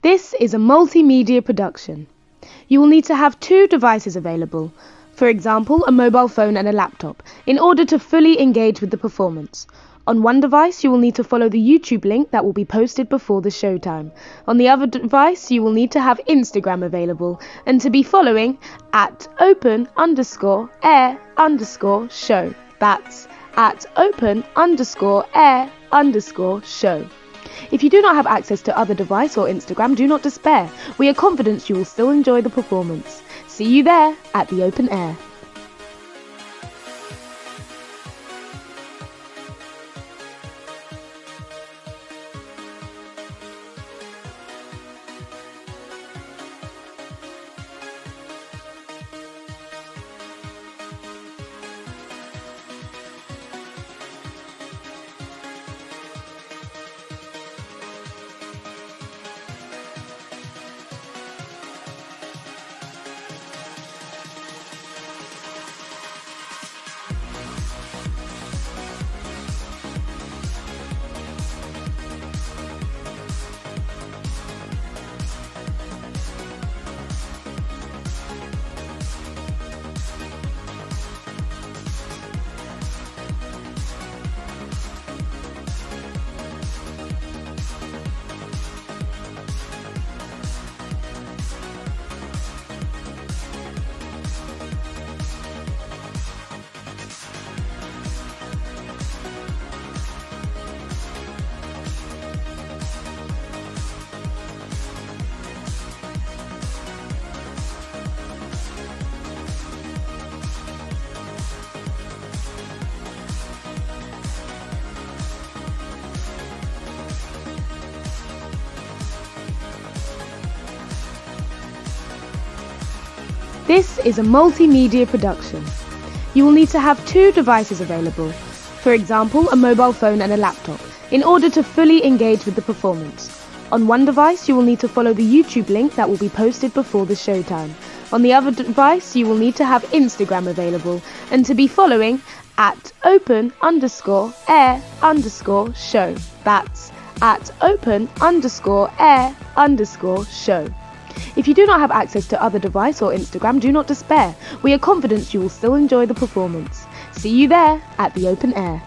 This is a multimedia production. You will need to have two devices available, for example, a mobile phone and a laptop, in order to fully engage with the performance. On one device, you will need to follow the YouTube link that will be posted before the showtime. On the other device, you will need to have Instagram available and to be following at open_air_show. That's at open_air_show. If you do not have access to other device or Instagram, do not despair. We are confident you will still enjoy the performance. See you there at the open air. This is a multimedia production. You will need to have two devices available, for example, a mobile phone and a laptop, in order to fully engage with the performance. On one device, you will need to follow the YouTube link that will be posted before the showtime. On the other device, you will need to have Instagram available and to be following at open_air_show. That's at open_air_show. If you do not have access to other device or Instagram, do not despair. We are confident you will still enjoy the performance. See you there at the open air.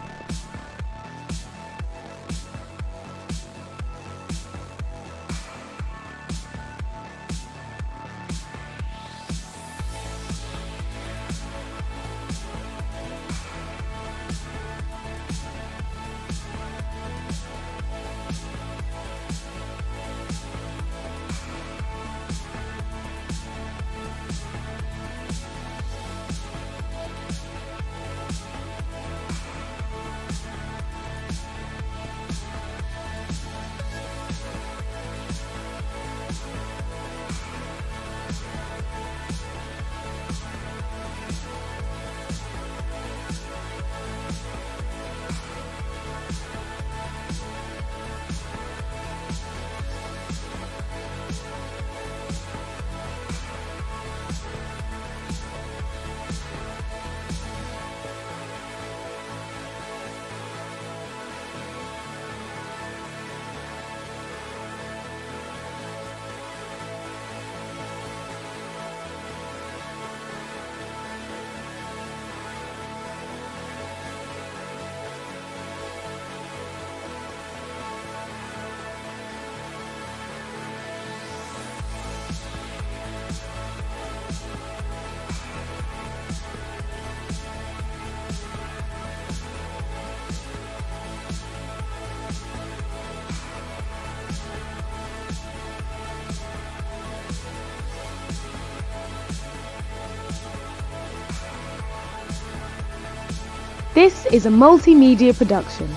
This is a multimedia production.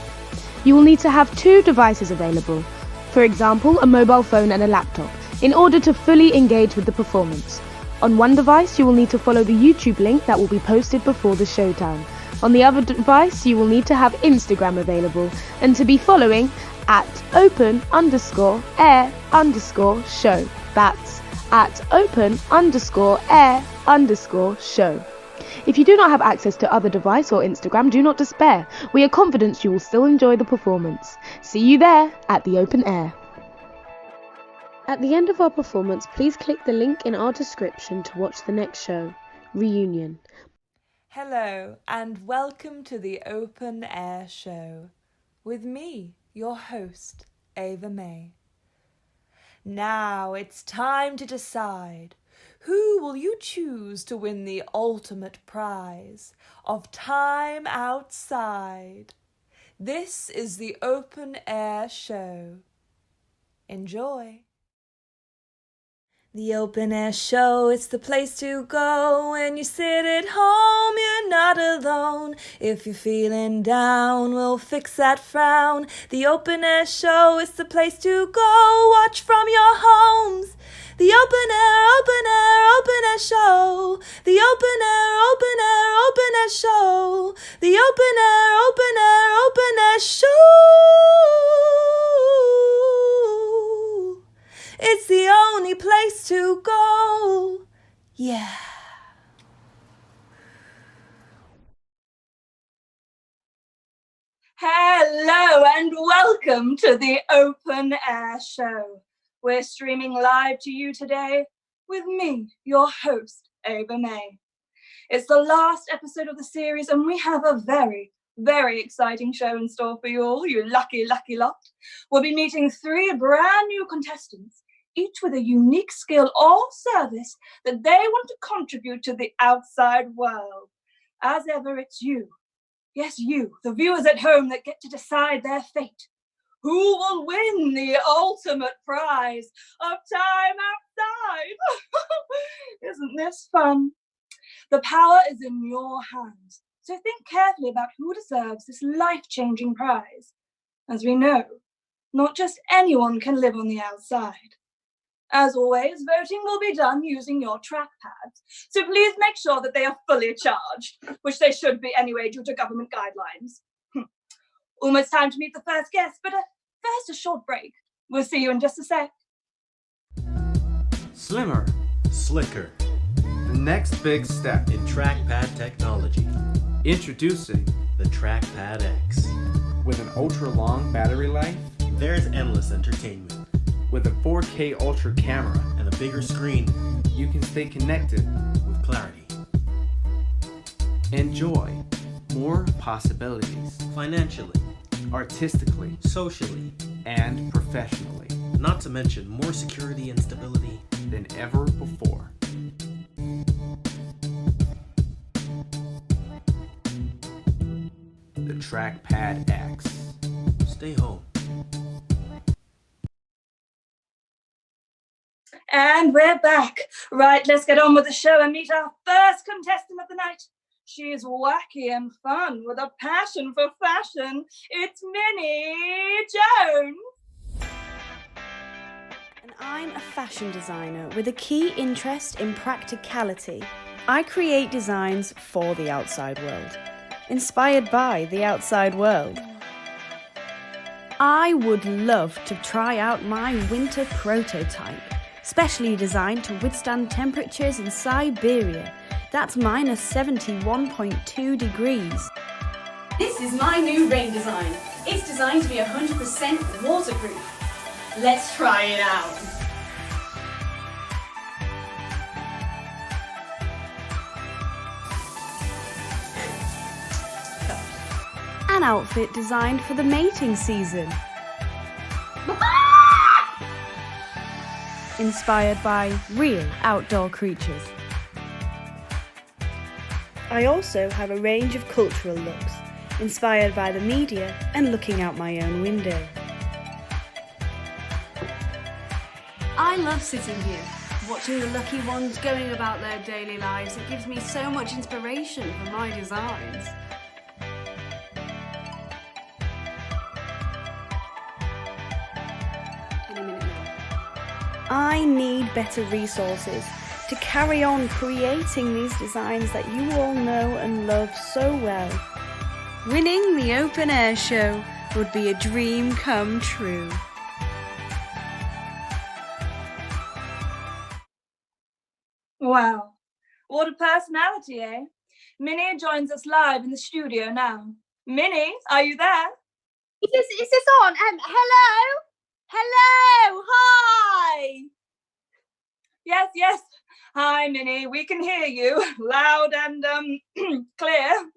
You will need to have two devices available, for example, a mobile phone and a laptop, in order to fully engage with the performance. On one device, you will need to follow the YouTube link that will be posted before the showtime. On the other device, you will need to have Instagram available and to be following at open_air_show. That's at open_air_show. If you do not have access to other device or Instagram, do not despair. We are confident you will still enjoy the performance. See you there at the open air. At the end of our performance, please click the link in our description to watch the next show, Reunion. Hello and welcome to the Open Air Show with me, your host, Ava-Me. Now it's time to decide, who will you choose to win the ultimate prize of time outside? This is the Open Air Show. Enjoy. The Open Air Show, it's the place to go. When you sit at home, you're not alone. If you're feeling down, we'll fix that frown. The Open Air Show, it's the place to go. Watch from your homes. The Open Air Show. The Open Air Show. The Open Air Show. It's the only place to go. Yeah. Hello and welcome to the Open Air Show. We're streaming live to you today with me, your host, Ava-Me. It's the last episode of the series and we have a very, very exciting show in store for you all, you lucky, lucky lot. We'll be meeting 3 brand new contestants, each with a unique skill or service that they want to contribute to the outside world. As ever, it's you. Yes, you, the viewers at home, that get to decide their fate. Who will win the ultimate prize of time outside? Isn't this fun? The power is in your hands, so think carefully about who deserves this life-changing prize. As we know, not just anyone can live on the outside. As always, voting will be done using your trackpads, so please make sure that they are fully charged, which they should be anyway due to government guidelines. Almost time to meet the first guest, but first a short break. We'll see you in just a sec. Slimmer, slicker. The next big step in trackpad technology. Introducing the Trackpad X. with an ultra-long battery life, There's endless entertainment. with a 4K ultra camera, And a bigger screen you can stay connected. with clarity. Enjoy more possibilities, Financially, artistically, socially, and professionally not to mention more security and stability. than ever before. The Trackpad X. Stay home. And we're back. Right, let's get on with the show and meet our first contestant of the night. She is wacky and fun with a passion for fashion. It's Minnie Jones. And I'm a fashion designer with a key interest in practicality. I create designs for the outside world, inspired by the outside world. I would love to try out my winter prototype, specially designed to withstand temperatures in Siberia. That's minus 71.2 degrees. This is my new rain design. It's designed to be 100% waterproof. Let's try it out. An outfit designed for the mating season. Inspired by real outdoor creatures. I also have a range of cultural looks, inspired by the media and looking out my own window. I love sitting here, watching the lucky ones going about their daily lives. It gives me so much inspiration for my designs. Any minute now. I need better resources to carry on creating these designs that you all know and love so well. Winning the Open Air Show would be a dream come true. Wow, what a personality, eh? Minnie joins us live in the studio now. Minnie, are you there? Is this on? Hello? Hello? Hi! Yes. Hi, Minnie. We can hear you loud and clear.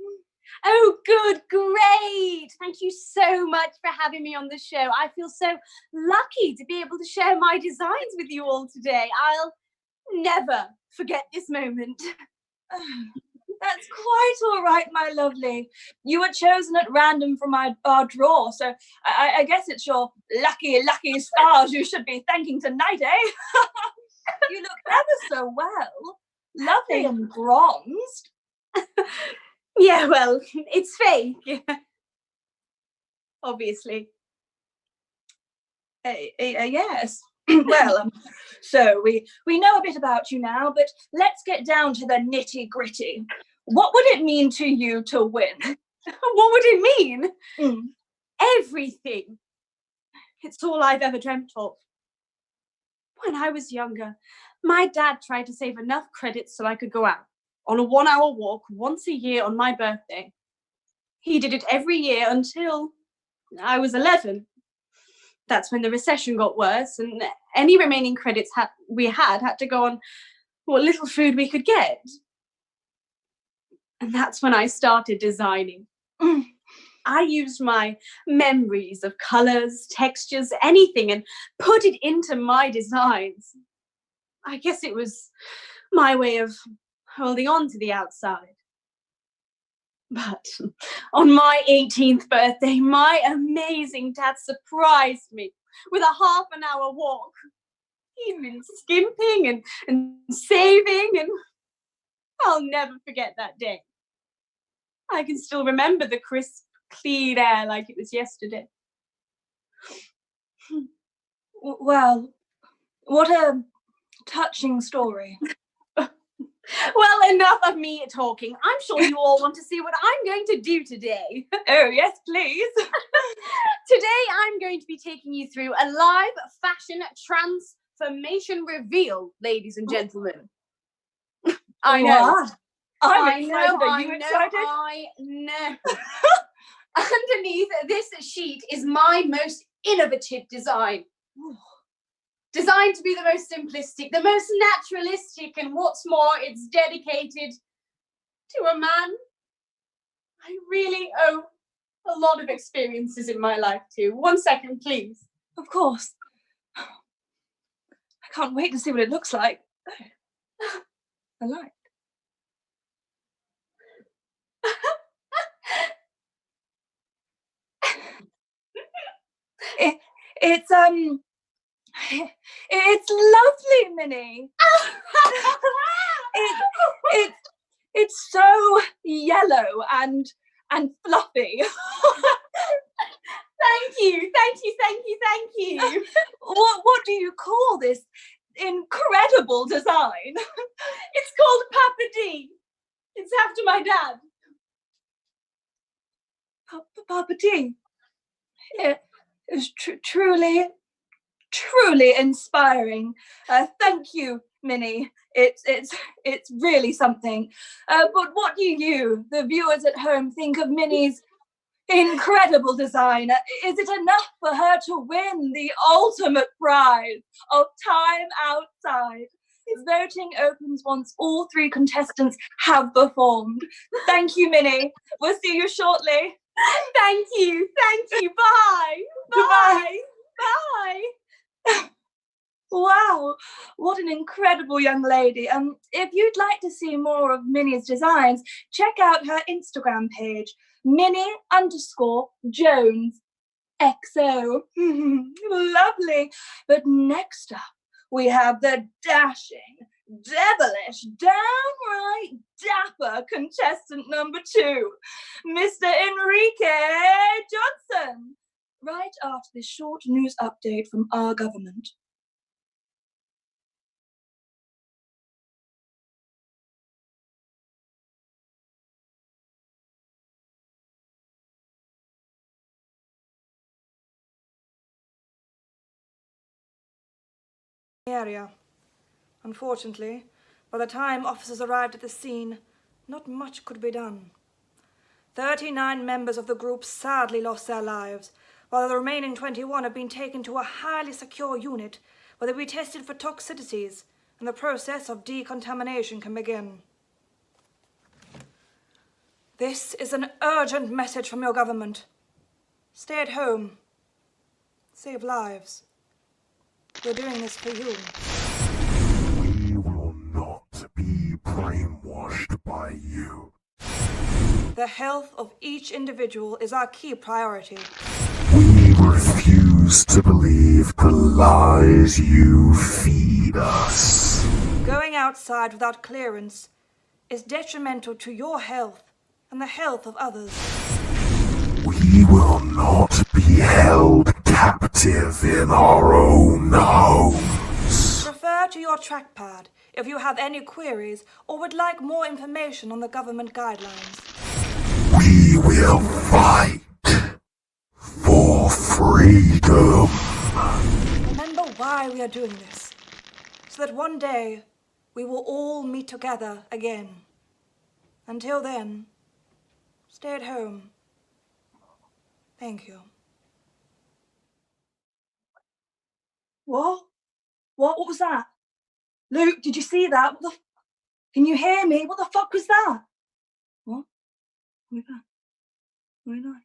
Oh, good, great. Thank you so much for having me on the show. I feel so lucky to be able to share my designs with you all today. I'll never forget this moment. That's quite all right, my lovely. You were chosen at random from our draw, so I guess it's your lucky stars you should be thanking tonight, eh? You look ever so well. Lovely and bronzed. Yeah, well, it's fake. Obviously. Yes. Well, so we know a bit about you now, but let's get down to the nitty-gritty. What would it mean to you to win? What would it mean? Mm. Everything. It's all I've ever dreamt of. When I was younger, my dad tried to save enough credits so I could go out on a 1-hour walk once a year on my birthday. He did it every year until I was 11. That's when the recession got worse, and any remaining credits we had to go on what little food we could get. And that's when I started designing. I used my memories of colours, textures, anything, and put it into my designs. I guess it was my way of holding on to the outside. But on my 18th birthday, my amazing dad surprised me with a half-an-hour walk. He'd been skimping and saving, and I'll never forget that day. I can still remember the crisp, clean air like it was yesterday. Well, what a touching story. Well, enough of me talking. I'm sure you all want to see what I'm going to do today. Oh, yes, please. Today, I'm going to be taking you through a live fashion transformation reveal, ladies and gentlemen. I know. What? I'm excited. Are you excited? I know. Underneath this sheet is my most innovative design. Designed to be the most simplistic, the most naturalistic, and what's more, it's dedicated to a man I really owe a lot of experiences in my life to. 1 second, please. Of course. I can't wait to see what it looks like. I like. It's lovely, Minnie. It's so yellow and fluffy. Thank you. What do you call this incredible design? It's called Papa D. It's after my dad. Papa D. It is truly inspiring. Thank you, Minnie. It's really something. But what do you, the viewers at home, think of Minnie's incredible design? Is it enough for her to win the ultimate prize of time outside? Voting opens once all 3 contestants have performed. Thank you, Minnie. We'll see you shortly. Thank you. Bye. Goodbye. Bye. Wow, what an incredible young lady. If you'd like to see more of Minnie's designs, check out her Instagram page, Minnie_Jones XO. Lovely. But next up, we have the dashing, devilish, downright dapper contestant number 2, Mr. Enrique Johnson. Right after this short news update from our government. Area. Unfortunately, by the time officers arrived at the scene, not much could be done. 39 members of the group sadly lost their lives, while the remaining 21 have been taken to a highly secure unit where they'll be tested for toxicities and the process of decontamination can begin. This is an urgent message from your government. Stay at home. Save lives. We're doing this for you. We will not be brainwashed by you. The health of each individual is our key priority. We refuse to believe the lies you feed us. Going outside without clearance is detrimental to your health and the health of others. We will not be held captive in our own homes. Refer to your trackpad if you have any queries or would like more information on the government guidelines. We will fight for freedom. Remember why we are doing this, so that one day we will all meet together again. Until then, stay at home. Thank you. What? What was that? Luke, did you see that? Can you hear me? What the fuck was that? What? What was that? What was that?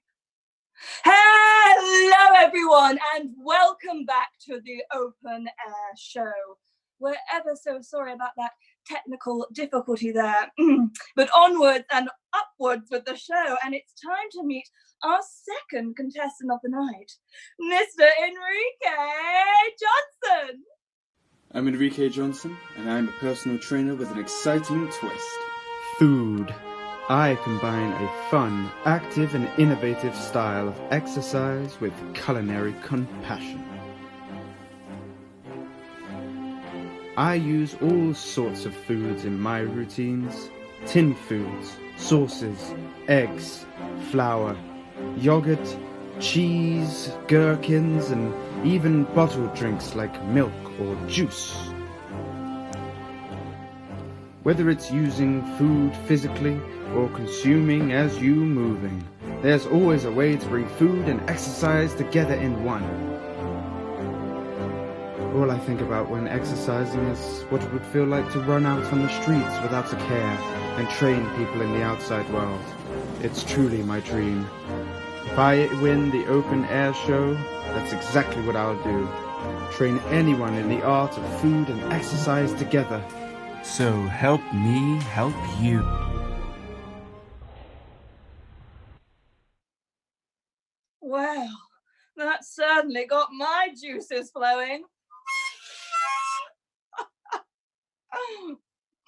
Hello, everyone, and welcome back to the Open Air Show. We're ever so sorry about that technical difficulty there, but onwards and upwards with the show, and it's time to meet our second contestant of the night, Mr. Enrique Johnson. I'm Enrique Johnson, and I'm a personal trainer with an exciting twist. Food. I combine a fun, active and innovative style of exercise with culinary compassion. I use all sorts of foods in my routines. Tin foods, sauces, eggs, flour, yogurt, cheese, gherkins, and even bottled drinks like milk or juice. Whether it's using food physically or consuming as you moving, there's always a way to bring food and exercise together in one. All I think about when exercising is what it would feel like to run out on the streets without a care and train people in the outside world. It's truly my dream. If I win the Open Air Show, that's exactly what I'll do. Train anyone in the art of food and exercise together. So help me help you. Well, that certainly got my juices flowing.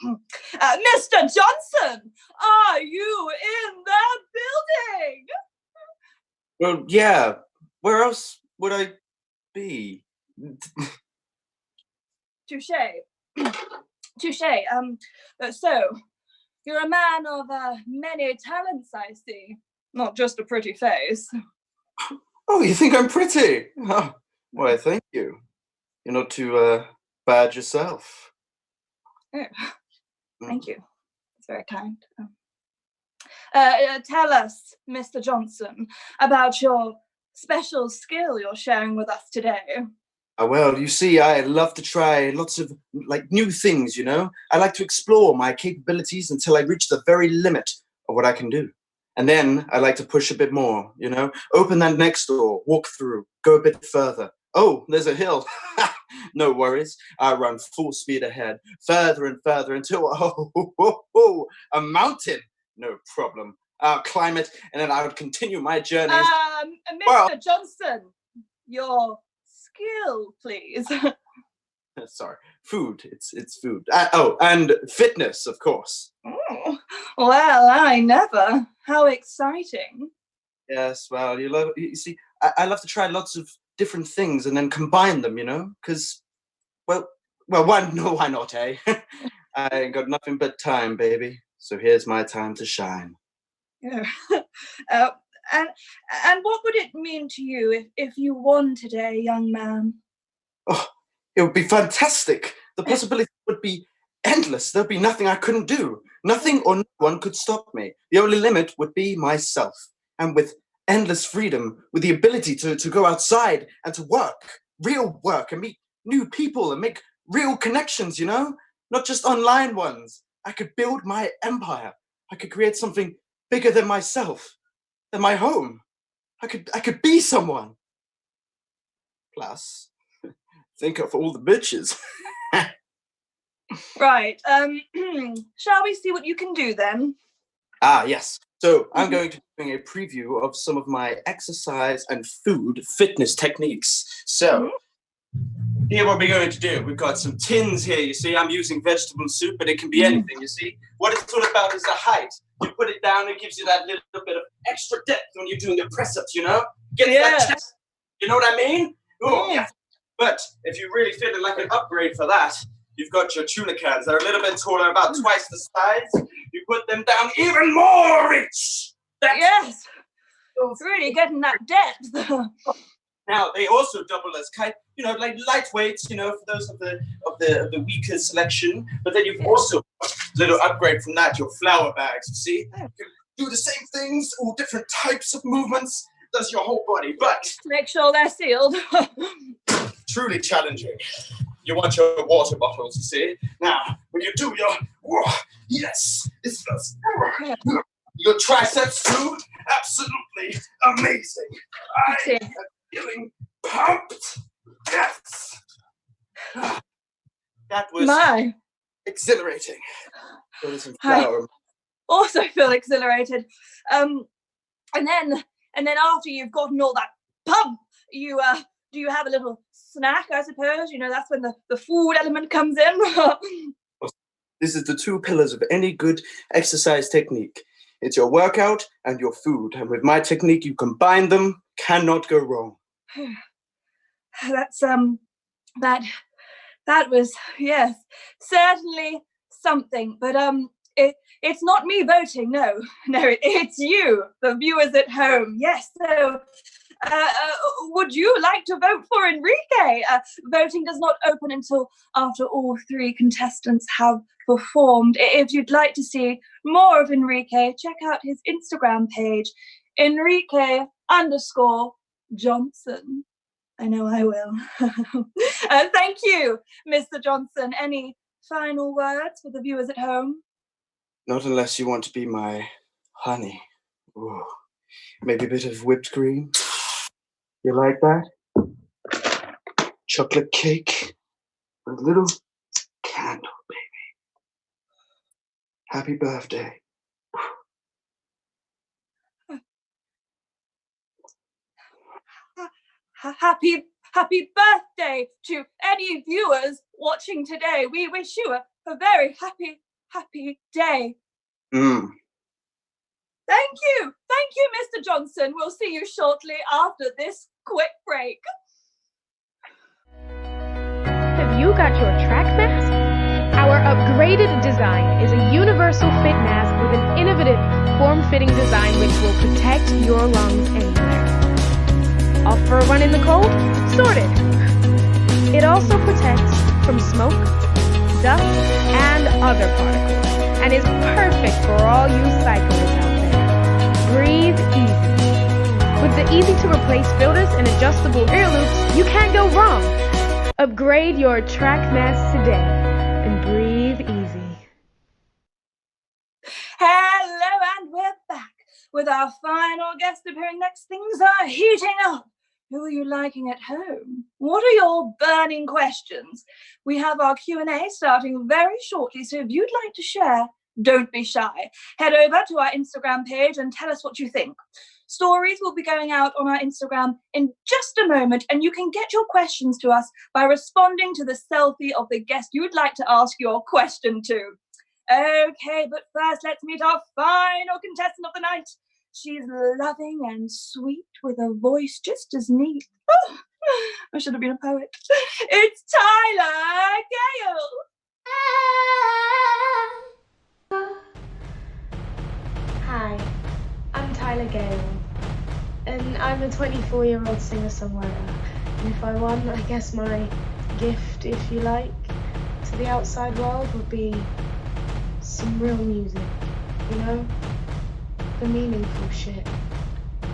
Mr. Johnson, are you in the building? Well, yeah. Where else would I be? Touché. Touché. So, you're a man of many talents, I see. Not just a pretty face. Oh, you think I'm pretty? Oh, why, thank you. You're not too bad yourself. Oh, thank you. It's very kind. Tell us, Mr. Johnson, about your special skill you're sharing with us today. Well, you see, I love to try lots of new things, you know? I like to explore my capabilities until I reach the very limit of what I can do. And then I like to push a bit more, you know? Open that next door, walk through, go a bit further. Oh, there's a hill. No worries. I run full speed ahead, further and further until, a mountain. No problem. I'll climb it, and then I would continue my journey. Mr. Johnson, your skill, please. Sorry, food. It's food. And fitness, of course. Oh, well, I never. How exciting. Yes, well, you see, I love to try lots of different things and then combine them, you know? Because, well, why not, eh? I ain't got nothing but time, baby. So here's my time to shine. Yeah. And what would it mean to you if you won today, young man? Oh, it would be fantastic. The possibility would be endless. There'd be nothing I couldn't do. Nothing or no one could stop me. The only limit would be myself. And with endless freedom, with the ability to go outside and to work, real work, and meet new people and make real connections, you know? Not just online ones. I could build my empire. I could create something bigger than myself, than my home. I could be someone. Plus, think of all the bitches. Right. Shall we see what you can do then? Ah, yes. So I'm going to be doing a preview of some of my exercise and food fitness techniques. So here what we're going to do. We've got some tins here, you see. I'm using vegetable soup, but it can be anything, you see. What it's all about is the height. You put it down, it gives you that little bit of extra depth when you're doing the press-ups, you know? Get that chest. You know what I mean? Oh, yeah. But if you really feel like an upgrade for that, you've got your tuna cans. They're a little bit taller, about twice the size. You put them down even more rich. Yes. It's really getting that depth. Now they also double as like lightweights, you know, for those of the weaker selection. But then you've also got a little upgrade from that, your flour bags. You see, you can do the same things, all different types of movements. Does your whole body, but make sure they're sealed. Truly challenging. You want your water bottles, you see. Now, when you do your yes, this does your triceps too. Absolutely amazing. I am feeling pumped. Yes. That was exhilarating. I also feel exhilarated. And then after you've gotten all that pump, do you have a little snack, I suppose? You know, that's when the food element comes in. This is the two pillars of any good exercise technique. It's your workout and your food. And with my technique, you combine them, cannot go wrong. That's that was, yes, certainly something. But it's not me voting, no, it's you, the viewers at home. Yes, so would you like to vote for Enrique? Voting does not open until after all three contestants have performed. If you'd like to see more of Enrique, check out his Instagram page, Enrique_Johnson. I know I will. Thank you, Mr. Johnson. Any final words for the viewers at home? Not unless you want to be my honey. Ooh. Maybe a bit of whipped cream. You like that? Chocolate cake with a little candle, baby. Happy birthday. Happy birthday to any viewers watching today. We wish you a very happy day. Thank you, Mr. Johnson. We'll see you shortly after this quick break. Have you got your track mask? Our upgraded design is a universal fit mask with an innovative form-fitting design which will protect your lungs anywhere. Off for a run in the cold? Sorted. It also protects from smoke, dust, and other particles, and is perfect for all you cyclists out there. Breathe easy. With the easy-to-replace filters and adjustable ear loops, you can't go wrong. Upgrade your track mask today and breathe easy. Hello, and we're back with our final guest appearing next. Things are heating up. Who are you liking at home? What are your burning questions? We have our Q&A starting very shortly, so if you'd like to share, don't be shy. Head over to our Instagram page and tell us what you think. Stories will be going out on our Instagram in just a moment, and you can get your questions to us by responding to the selfie of the guest you'd like to ask your question to. Okay, but first let's meet our final contestant of the night. She's loving and sweet with a voice just as neat. Oh, I should have been a poet. It's Tyler Gayle. Hi, I'm Tyler Gayle, and I'm a 24-year-old singer-songwriter. And if I won, I guess my gift, if you like, to the outside world would be some real music, you know? The meaningful shit.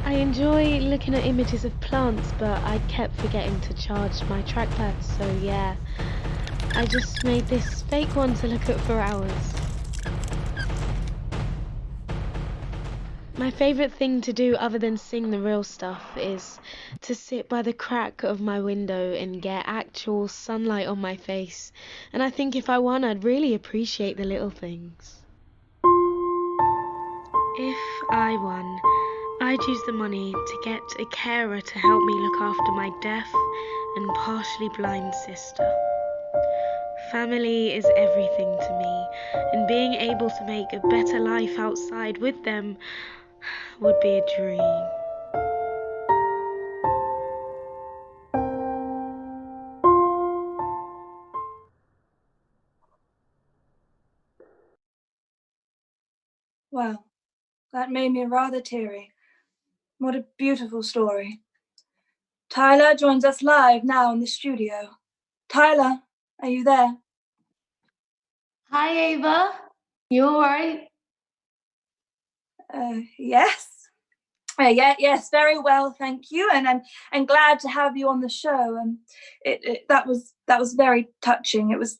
I enjoy looking at images of plants, but I kept forgetting to charge my trackpad, so yeah. I just made this fake one to look at for hours. My favourite thing to do other than sing the real stuff is to sit by the crack of my window and get actual sunlight on my face. And I think if I won, I'd really appreciate the little things. If I won, I'd use the money to get a carer to help me look after my deaf and partially blind sister. Family is everything to me, and being able to make a better life outside with them would be a dream. Well, that made me rather teary. What a beautiful story. Tyler joins us live now in the studio. Tyler, are you there? Hi, Ava. You all right? Yes. Yes, very well, thank you. And I'm glad to have you on the show. That was very touching. It was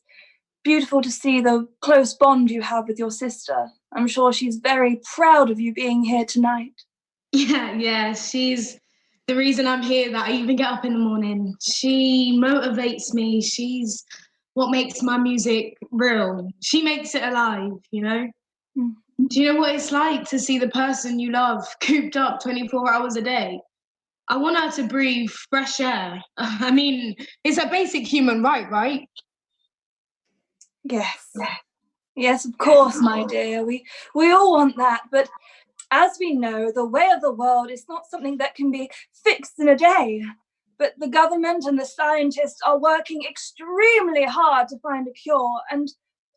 beautiful to see the close bond you have with your sister. I'm sure she's very proud of you being here tonight. Yeah, she's the reason I'm here, that I even get up in the morning. She motivates me. She's what makes my music real. She makes it alive, you know? Mm. Do you know what it's like to see the person you love cooped up 24 hours a day? I want her to breathe fresh air. I mean, it's a basic human right? Yes, of course, my dear. We all want that, but as we know, the way of the world is not something that can be fixed in a day. But the government and the scientists are working extremely hard to find a cure, and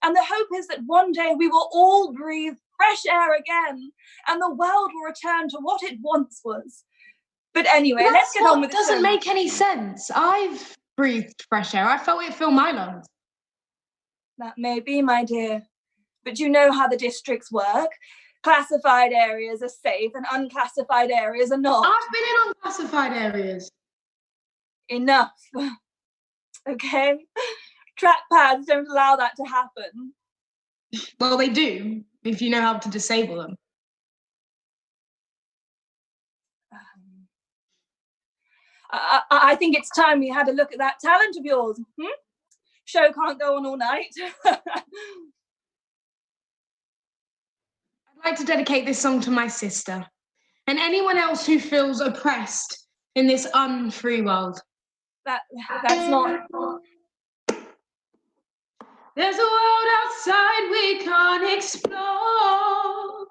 the hope is that one day we will all breathe fresh air again, and the world will return to what it once was. But anyway, let's get on with it. Doesn't make any sense. I've breathed fresh air. I felt it fill my lungs. That may be, my dear, but you know how the districts work. Classified areas are safe and unclassified areas are not. I've been in unclassified areas. Enough. Okay? Trackpads don't allow that to happen. Well, they do, if you know how to disable them. I think it's time we had a look at that talent of yours. Show can't go on all night. I'd like to dedicate this song to my sister and anyone else who feels oppressed in this unfree world. That's not... There's a world outside we can't explore.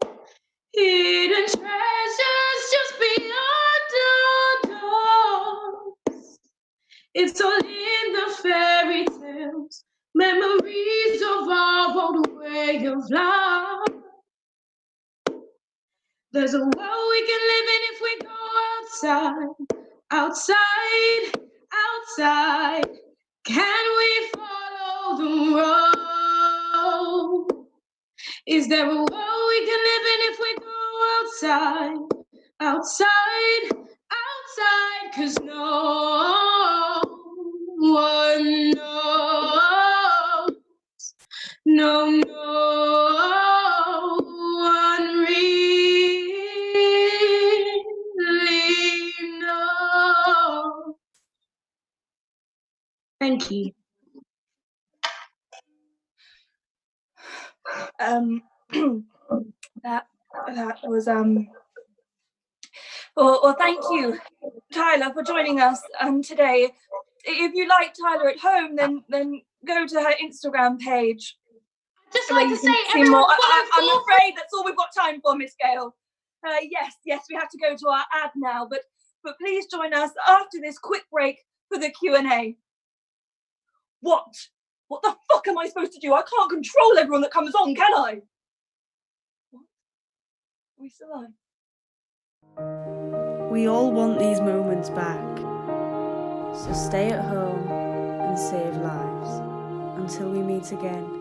Hidden treasures just beyond our doors. It's all in the fairy tales, memories of our old way of life. There's a world we can live in if we go outside. Can we follow the road? Is there a world we can live in if we go outside? 'Cause no one knows. No one really knows. Thank you. That was well, thank you, Tyler, for joining us today. If you like Tyler at home, then go to her Instagram page. Just like to say, everyone more. follow I'm afraid that's all we've got time for, Miss Gale. Yes, we have to go to our ad now, but please join us after this quick break for the Q&A. What the fuck am I supposed to do? I can't control everyone that comes on, can I? What? Are we still on? We all want these moments back. So stay at home and save lives. Until we meet again.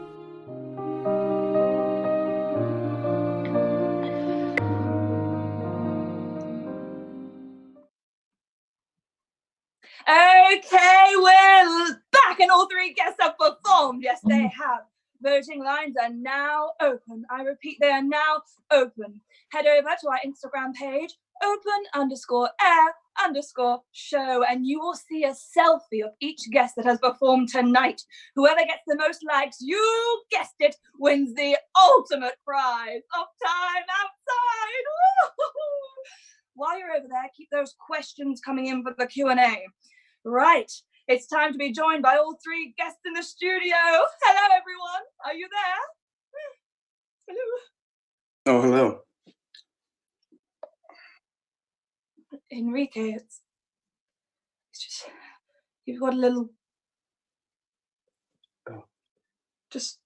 Okay, we're back and all three guests have performed. Yes, they have. Voting lines are now open. I repeat, they are now open. Head over to our Instagram page, open_air_show, and you will see a selfie of each guest that has performed tonight. Whoever gets the most likes, you guessed it, wins the ultimate prize of time outside. Woo-hoo-hoo. While you're over there, keep those questions coming in for the Q&A. Right, it's time to be joined by all three guests in the studio. Hello, everyone. Are you there? Hello. Oh, hello. Enrique, it's just, you've got a little... Oh. Just...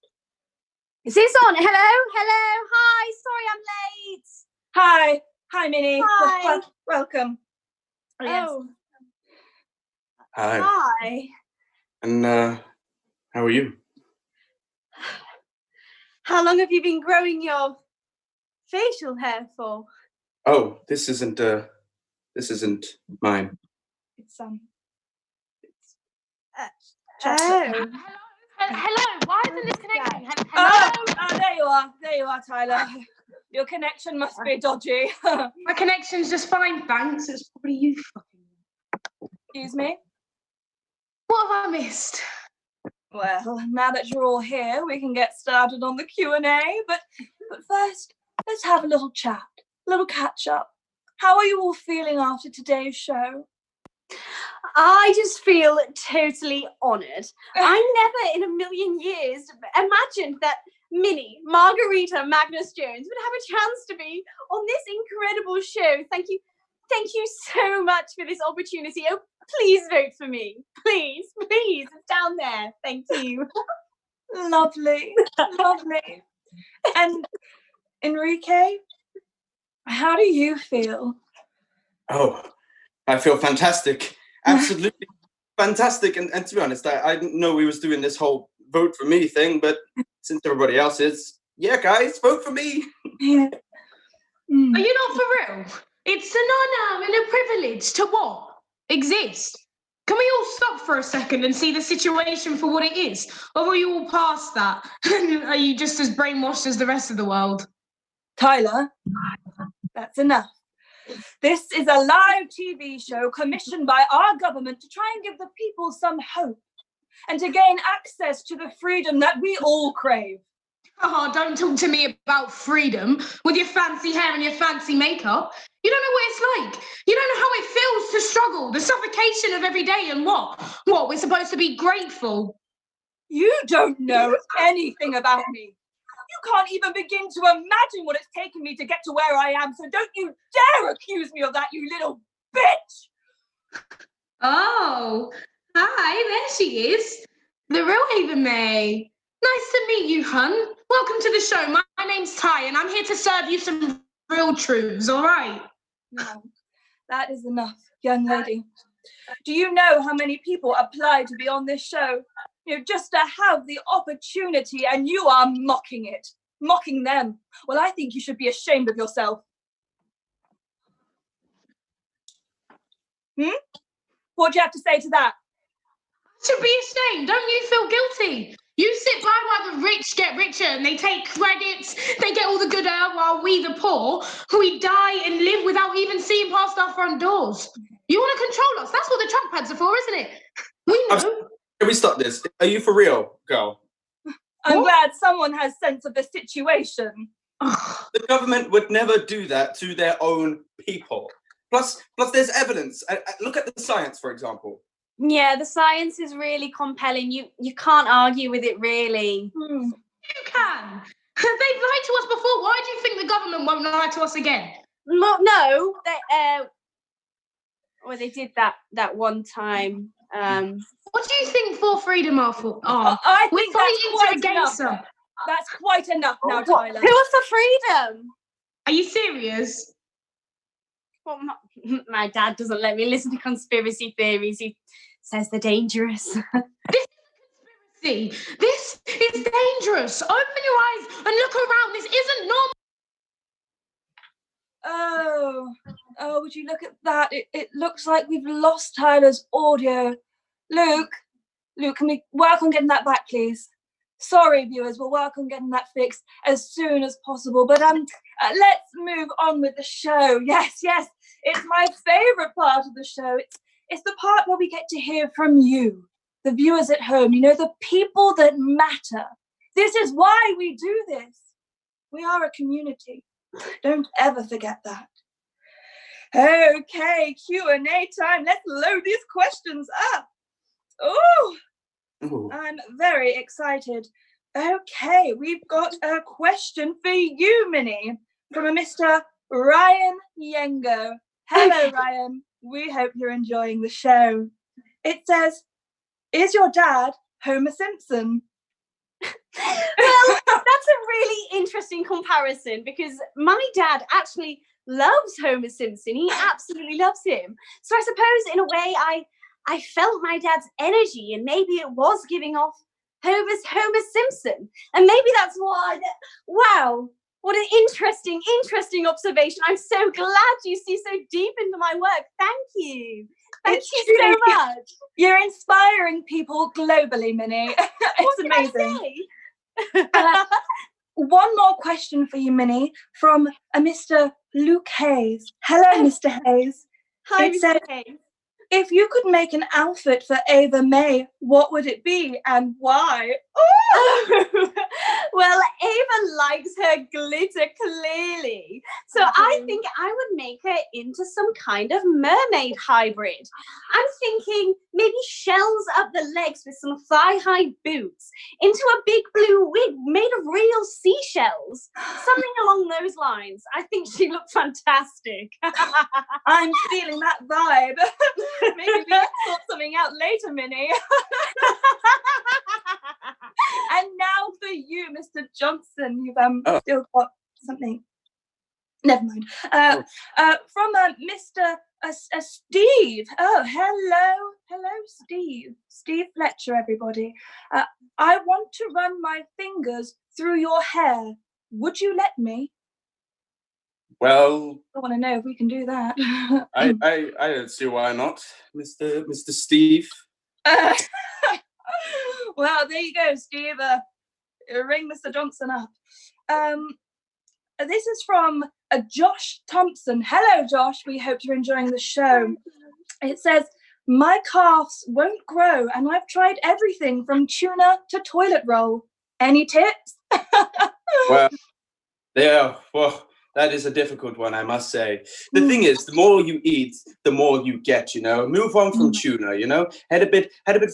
Is this on? Hello. Hi, sorry I'm late. Hi, Minnie. Hi. Welcome. Yes. Oh, Hi. hi. And how are you? How long have you been growing your facial hair for? Oh, this isn't mine. It's Oh. Hello, why isn't this connecting? Oh, there you are, Tyler. Your connection must be dodgy. My connection's just fine, thanks. It's probably you fucking... Excuse me? What have I missed? Well, now that you're all here, we can get started on the Q&A, but first, let's have a little chat, a little catch up. How are you all feeling after today's show? I just feel totally honoured. I never in a million years imagined that Minnie, Margarita, Magnus Jones would have a chance to be on this incredible show. Thank you so much for this opportunity. Oh, please vote for me. Please, it's down there. Thank you. Lovely. And Enrique, how do you feel? Oh, I feel fantastic. Absolutely fantastic. And to be honest, I didn't know we was doing this whole vote for me thing, but since everybody else is, yeah, guys, vote for me. Yeah. Are you not for real? It's an honour and a privilege to what? Exist. Can we all stop for a second and see the situation for what it is? Or are you all past that? Are you just as brainwashed as the rest of the world? Tyler, that's enough. This is a live TV show commissioned by our government to try and give the people some hope and to gain access to the freedom that we all crave. Oh, don't talk to me about freedom with your fancy hair and your fancy makeup. You don't know what it's like. You don't know how it feels to struggle, the suffocation of every day, and what? What, we're supposed to be grateful? You don't know anything about me. You can't even begin to imagine what it's taken me to get to where I am, so don't you dare accuse me of that, you little bitch! Oh, hi, there she is. The real Ava-Me. Nice to meet you, hun. Welcome to the show. My name's Ty, and I'm here to serve you some real truths, all right? No, that is enough, young lady. Do you know how many people apply to be on this show? You know, just to have the opportunity, and you are mocking it. Mocking them. Well, I think you should be ashamed of yourself. What do you have to say to that? Should be ashamed. Don't you feel guilty? You sit by while the rich get richer and they take credits, they get all the good air, while we, the poor, we die and live without even seeing past our front doors. You want to control us? That's what the trackpads are for, isn't it? We know. Can we stop this? Are you for real, girl? I'm glad someone has sense of the situation. The government would never do that to their own people. Plus there's evidence. Look at the science, for example. Yeah, the science is really compelling. You can't argue with it, really. You can. They've lied to us before. Why do you think the government won't lie to us again? No, they did that one time. What do you think For Freedom are for? I we're think that's fighting against them. That's quite enough now, Tyler. Who was for freedom? Are you serious? Well, my dad doesn't let me listen to conspiracy theories. He says they're dangerous. This is a conspiracy. This is dangerous. Open your eyes and look around. This isn't normal. Oh, would you look at that? It looks like we've lost Tyler's audio. Luke, Luke, can we work on getting that back, please? Sorry, viewers, we'll work on getting that fixed as soon as possible. But let's move on with the show. Yes, it's my favourite part of the show. It's the part where we get to hear from you, the viewers at home, the people that matter. This is why we do this. We are a community. Don't ever forget that. Okay, Q&A time. Let's load these questions up. Oh, I'm very excited. Okay, we've got a question for you, Minnie, from a Mr. Ryan Yengo. Hello, Ryan. We hope you're enjoying the show. It says, is your dad Homer Simpson? Well, that's a really interesting comparison because my dad actually loves Homer Simpson. He absolutely loves him. So I suppose in a way I felt my dad's energy and maybe it was giving off Homer Simpson. And maybe that's why, wow, what an interesting observation. I'm so glad you see so deep into my work. Thank you. Thank you so much. You're inspiring people globally, Minnie. It's amazing. One more question for you, Minnie, from a Mr. Luke Hayes. Hello, Mr. Hayes. Hi, Mr. Hayes. If you could make an outfit for Ava-Me, what would it be and why? Oh! Well, Ava likes her glitter, clearly. So I think I would make her into some kind of mermaid hybrid. I'm thinking maybe shells up the legs with some thigh-high boots into a big blue wig made of real seashells. Something along those lines. I think she looked fantastic. I'm feeling that vibe. Maybe we can sort something out later, Minnie. And now for you, Mr. Johnson. You've still got something. Never mind. From Mr. Steve. Oh, hello, Steve. Steve Fletcher, everybody. I want to run my fingers through your hair. Would you let me? Well, I want to know if we can do that. I don't see why not, Mr. Steve. Well, there you go, Steve. Ring Mr. Johnson up. This is from Josh Thompson. Hello, Josh. We hope you're enjoying the show. It says, my calves won't grow, and I've tried everything from tuna to toilet roll. Any tips? Well, that is a difficult one, I must say. The thing is, the more you eat, the more you get, Move on from tuna, Head a bit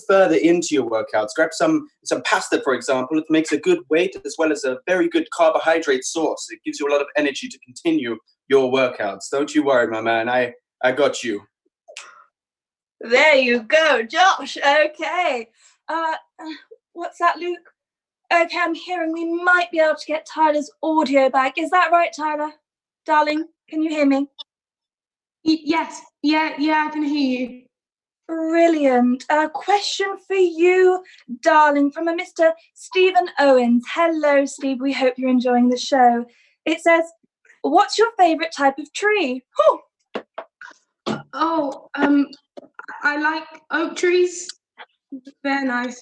further into your workouts. Grab some pasta, for example. It makes a good weight as well as a very good carbohydrate source. It gives you a lot of energy to continue your workouts. Don't you worry, my man. I got you. There you go, Josh. Okay. What's that, Luke? Okay, I'm hearing we might be able to get Tyler's audio back. Is that right, Tyler? Darling, can you hear me? Yes. Yeah, I can hear you. Brilliant. A question for you, darling, from a Mr. Stephen Owens. Hello, Steve. We hope you're enjoying the show. It says, what's your favourite type of tree? I like oak trees. They're nice.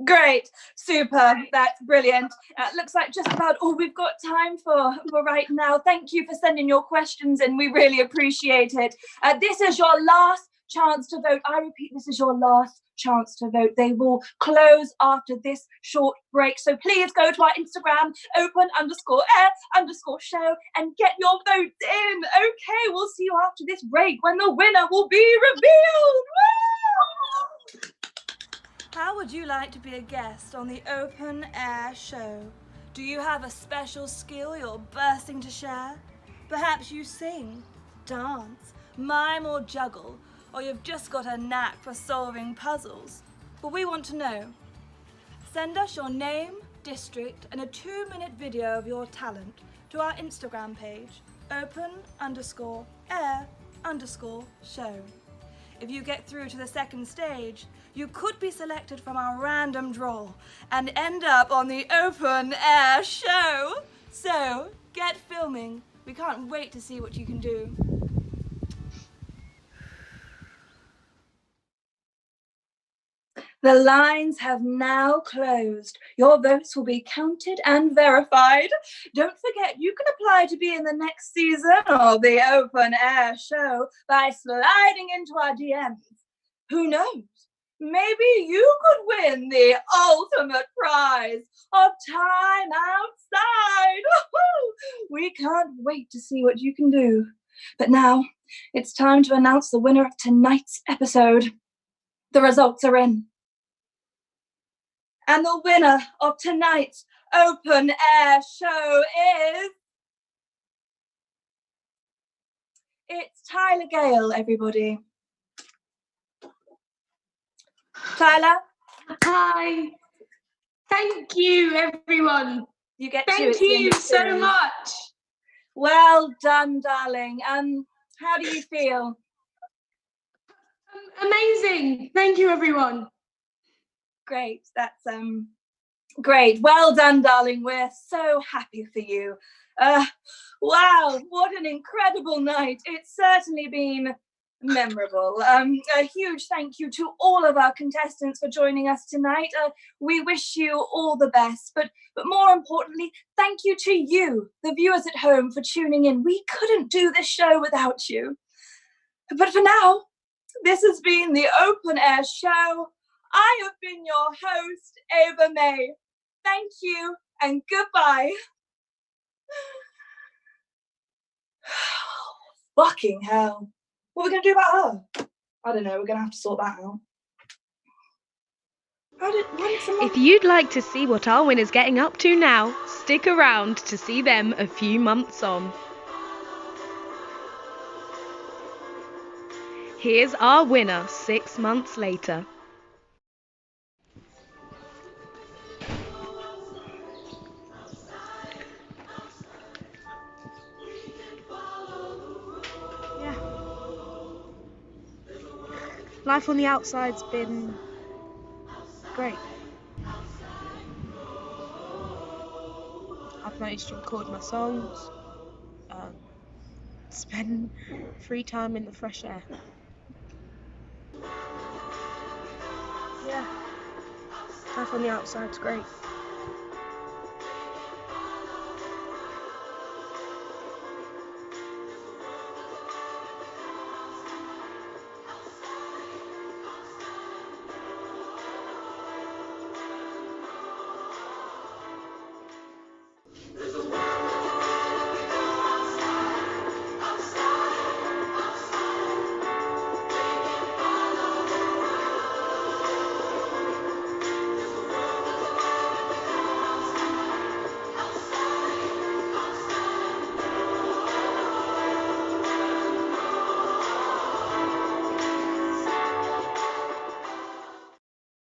Great, super, that's brilliant. Looks like just about all we've got time for right now. Thank you for sending your questions in. We really appreciate it. This is your last chance to vote. I repeat, this is your last chance to vote. They will close after this short break. So please go to our Instagram, open_air_show, and get your votes in. Okay, we'll see you after this break when the winner will be revealed. Woo! How would you like to be a guest on the Open Air Show? Do you have a special skill you're bursting to share? Perhaps you sing, dance, mime or juggle, or you've just got a knack for solving puzzles. But we want to know. Send us your name, district, and a 2-minute video of your talent to our Instagram page, open_air_show. If you get through to the second stage, you could be selected from our random draw and end up on the Open Air Show. So, get filming. We can't wait to see what you can do. The lines have now closed. Your votes will be counted and verified. Don't forget, you can apply to be in the next season of the Open Air Show by sliding into our DMs. Who knows? Maybe you could win the ultimate prize of time outside. We can't wait to see what you can do. But now it's time to announce the winner of tonight's episode. The results are in. And the winner of tonight's Open Air Show is... It's Tyler Gayle, everybody. Tyler? Hi. Thank you, everyone. You get Thank you so much. Well done, darling. How do you feel? Amazing. Thank you, everyone. Great. That's great. Well done, darling. We're so happy for you. Wow, what an incredible night. It's certainly been memorable. A huge thank you to all of our contestants for joining us tonight. We wish you all the best, but more importantly, thank you to you, the viewers at home, for tuning in. We couldn't do this show without you. But for now, this has been the Open Air Show. I have been your host, Ava-Me. Thank you and goodbye. Fucking hell. What are we going to do about her? I don't know, we're going to have to sort that out. If you'd like to see what our winner's getting up to now, stick around to see them a few months on. Here's our winner 6 months later. Life on the outside's been great. I've managed to record my songs, spend free time in the fresh air. Yeah, life on the outside's great.